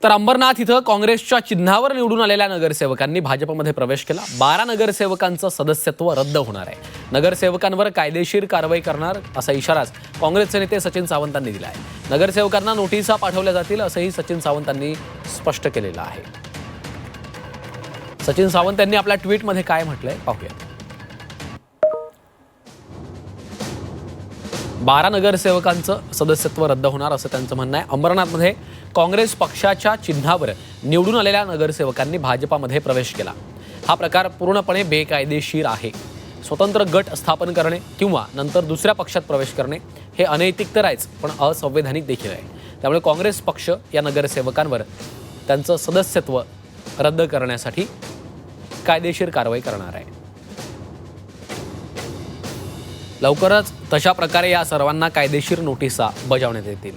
तर अंबरनाथ इथं काँग्रेसच्या चिन्हावर निवडून आलेल्या नगरसेवकांनी भाजपमध्ये प्रवेश केला। 12 नगरसेवकांचं सदस्यत्व रद्द होणार आहे। नगरसेवकांवर कायदेशीर कारवाई करणार असा इशाराच काँग्रेसचे नेते सचिन सावंतांनी दिला आहे। नगरसेवकांना नोटिसा पाठवल्या जातील असंही सचिन सावंतांनी स्पष्ट केलेलं आहे। सचिन सावंत यांनी आपल्या ट्विटमध्ये काय म्हटलंय पाहूया। 12 नगरसेवकांचं सदस्यत्व रद्द होणार असं त्यांचं म्हणणं आहे। अंबरनाथमध्ये काँग्रेस पक्षाच्या चिन्हावर निवडून आलेल्या नगरसेवकांनी भाजपामध्ये प्रवेश केला। हा प्रकार पूर्णपणे बेकायदेशीर आहे। स्वतंत्र गट स्थापन करणे किंवा नंतर दुसऱ्या पक्षात प्रवेश करणे हे अनैतिक तर आहेच, पण असंवैधानिक देखील आहे। त्यामुळे काँग्रेस पक्ष या नगरसेवकांवर त्यांचं सदस्यत्व रद्द करण्यासाठी कायदेशीर कारवाई करणार आहे। लवकरच तशा प्रकारे या सर्वांना कायदेशीर नोटिसा बजावण्यात येतील।